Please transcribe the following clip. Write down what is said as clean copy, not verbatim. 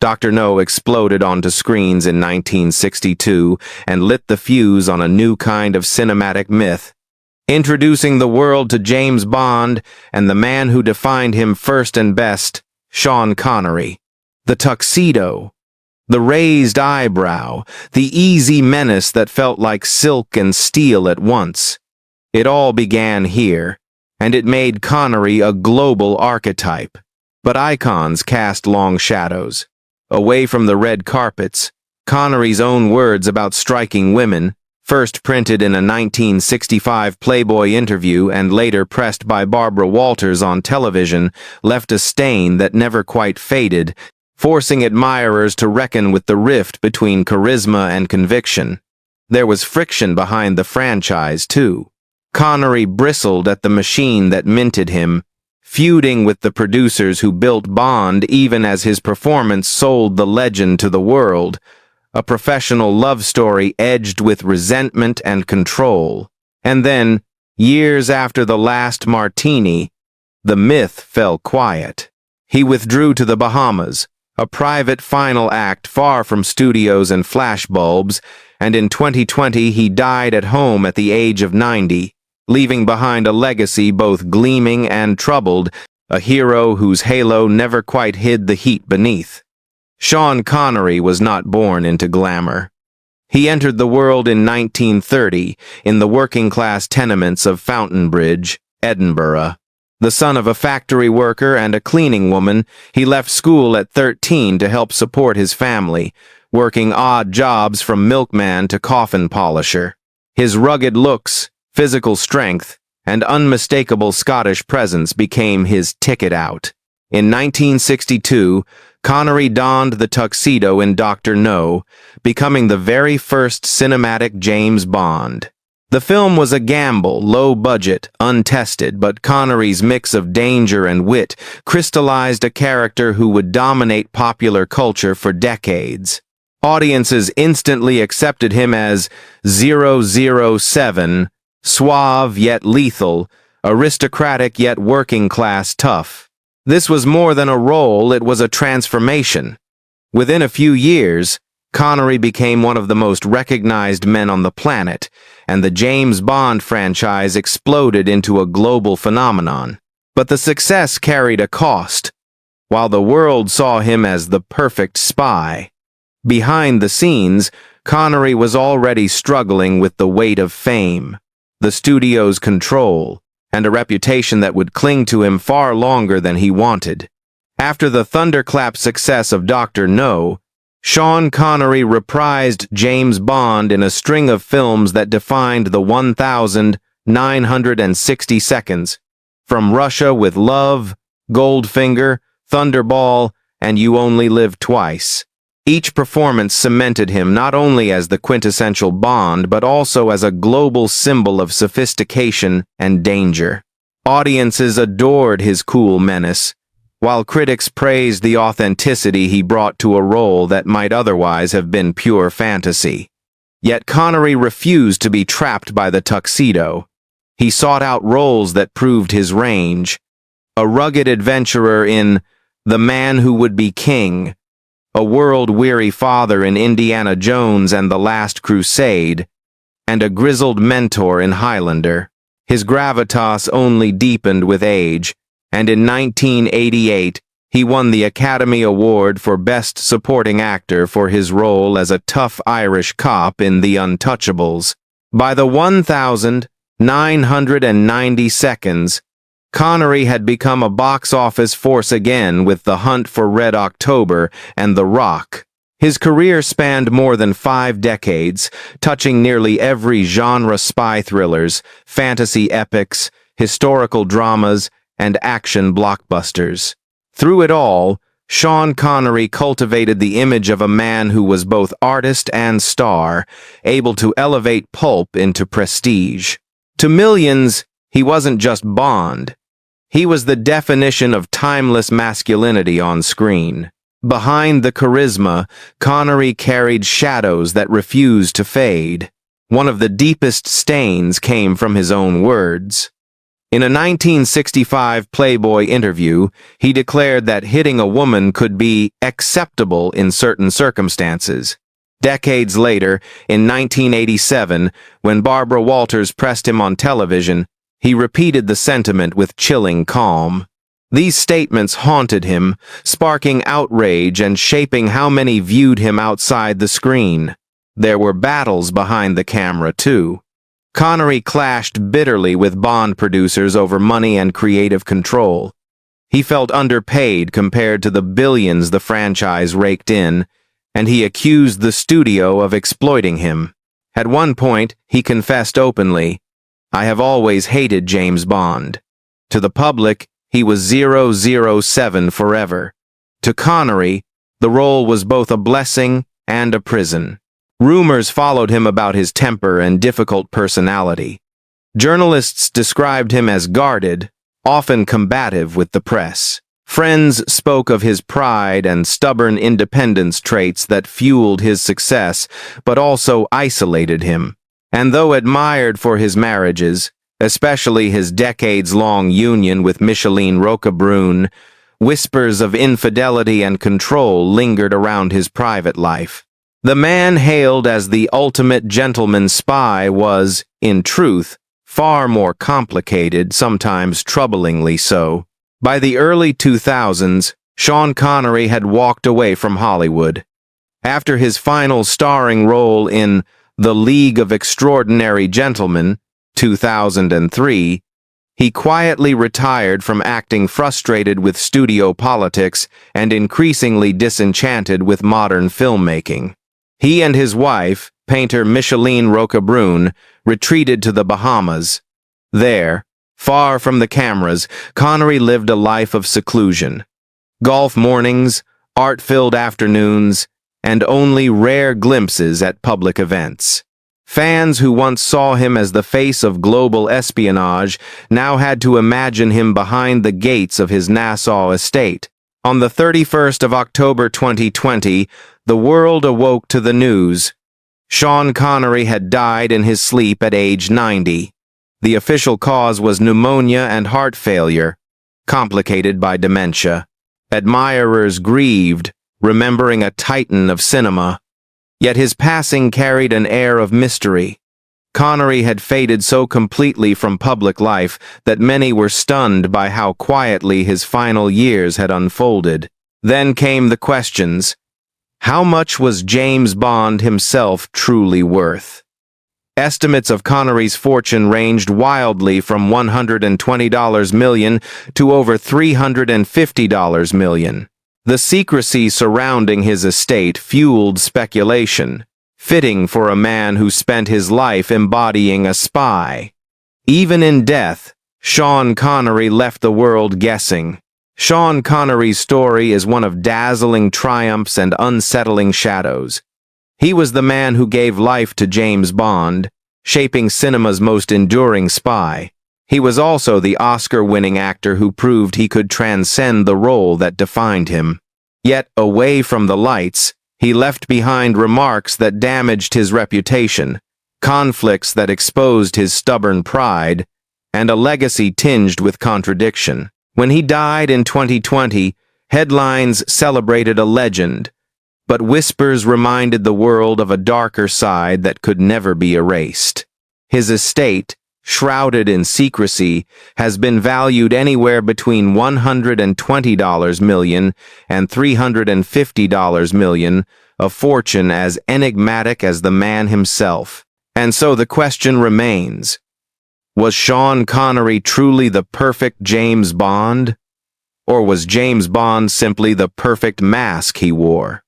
Dr. No exploded onto screens in 1962 and lit the fuse on a new kind of cinematic myth, introducing the world to James Bond and the man who defined him first and best, Sean Connery. The tuxedo, the raised eyebrow, the easy menace that felt like silk and steel at once. It all began here, and it made Connery a global archetype. But icons cast long shadows. Away from the red carpets, Connery's own words about striking women, first printed in a 1965 Playboy interview and later pressed by Barbara Walters on television, left a stain that never quite faded, forcing admirers to reckon with the rift between charisma and conviction. There was friction behind the franchise, too. Connery bristled at the machine that minted him, feuding with the producers who built Bond even as his performance sold the legend to the world, a professional love story edged with resentment and control. And then, years after the last martini, the myth fell quiet. He withdrew to the Bahamas, a private final act far from studios and flashbulbs, and in 2020 he died at home at the age of 90, leaving behind a legacy both gleaming and troubled, a hero whose halo never quite hid the heat beneath. Sean Connery was not born into glamour. He entered the world in 1930 in the working-class tenements of Fountainbridge, Edinburgh. The son of a factory worker and a cleaning woman, he left school at 13 to help support his family, working odd jobs from milkman to coffin polisher. His rugged looks, physical strength, and unmistakable Scottish presence became his ticket out. In 1962, Connery donned the tuxedo in Dr. No, becoming the very first cinematic James Bond. The film was a gamble, low budget, untested, but Connery's mix of danger and wit crystallized a character who would dominate popular culture for decades. Audiences instantly accepted him as 007, suave yet lethal, aristocratic yet working-class tough. This was more than a role, it was a transformation. Within a few years, Connery became one of the most recognized men on the planet, and the James Bond franchise exploded into a global phenomenon. But the success carried a cost. While the world saw him as the perfect spy, behind the scenes, Connery was already struggling with the weight of fame, the studio's control, and a reputation that would cling to him far longer than he wanted. After the thunderclap success of Dr. No, Sean Connery reprised James Bond in a string of films that defined the 1,960 seconds, from Russia with Love, Goldfinger, Thunderball, and You Only Live Twice. Each performance cemented him not only as the quintessential Bond, but also as a global symbol of sophistication and danger. Audiences adored his cool menace, while critics praised the authenticity he brought to a role that might otherwise have been pure fantasy. Yet Connery refused to be trapped by the tuxedo. He sought out roles that proved his range. A rugged adventurer in The Man Who Would Be King, a world-weary father in Indiana Jones and the Last Crusade, and a grizzled mentor in Highlander. His gravitas only deepened with age, and in 1988, he won the Academy Award for Best Supporting Actor for his role as a tough Irish cop in The Untouchables. By the 1,990 seconds, Connery had become a box office force again with The Hunt for Red October and The Rock. His career spanned more than 5 decades, touching nearly every genre: spy thrillers, fantasy epics, historical dramas, and action blockbusters. Through it all, Sean Connery cultivated the image of a man who was both artist and star, able to elevate pulp into prestige. To millions, he wasn't just Bond. He was the definition of timeless masculinity on screen. Behind the charisma, Connery carried shadows that refused to fade. One of the deepest stains came from his own words. In a 1965 Playboy interview, he declared that hitting a woman could be acceptable in certain circumstances. Decades later, in 1987, when Barbara Walters pressed him on television, he repeated the sentiment with chilling calm. These statements haunted him, sparking outrage and shaping how many viewed him outside the screen. There were battles behind the camera, too. Connery clashed bitterly with Bond producers over money and creative control. He felt underpaid compared to the billions the franchise raked in, and he accused the studio of exploiting him. At one point, he confessed openly, "I have always hated James Bond." To the public, he was 007 forever. To Connery, the role was both a blessing and a prison. Rumors followed him about his temper and difficult personality. Journalists described him as guarded, often combative with the press. Friends spoke of his pride and stubborn independence traits that fueled his success, but also isolated him. And though admired for his marriages, especially his decades-long union with Micheline Roquebrune, whispers of infidelity and control lingered around his private life. The man hailed as the ultimate gentleman spy was, in truth, far more complicated, sometimes troublingly so. By the early 2000s, Sean Connery had walked away from Hollywood. After his final starring role in The League of Extraordinary Gentlemen, 2003, he quietly retired from acting, frustrated with studio politics and increasingly disenchanted with modern filmmaking. He and his wife, painter Micheline Roquebrune, retreated to the Bahamas. There, far from the cameras, Connery lived a life of seclusion. Golf mornings, art-filled afternoons, and only rare glimpses at public events. Fans who once saw him as the face of global espionage now had to imagine him behind the gates of his Nassau estate. On the 31st of October 2020, the world awoke to the news. Sean Connery had died in his sleep at age 90. The official cause was pneumonia and heart failure, complicated by dementia. Admirers grieved, remembering a titan of cinema. Yet his passing carried an air of mystery. Connery had faded so completely from public life that many were stunned by how quietly his final years had unfolded. Then came the questions. How much was James Bond himself truly worth? Estimates of Connery's fortune ranged wildly from $120 million to over $350 million. The secrecy surrounding his estate fueled speculation, fitting for a man who spent his life embodying a spy. Even in death, Sean Connery left the world guessing. Sean Connery's story is one of dazzling triumphs and unsettling shadows. He was the man who gave life to James Bond, shaping cinema's most enduring spy. He was also the Oscar-winning actor who proved he could transcend the role that defined him. Yet, away from the lights, he left behind remarks that damaged his reputation, conflicts that exposed his stubborn pride, and a legacy tinged with contradiction. When he died in 2020, headlines celebrated a legend, but whispers reminded the world of a darker side that could never be erased. His estate, shrouded in secrecy, has been valued anywhere between $120 million and $350 million, a fortune as enigmatic as the man himself. And so the question remains, was Sean Connery truly the perfect James Bond? Or was James Bond simply the perfect mask he wore?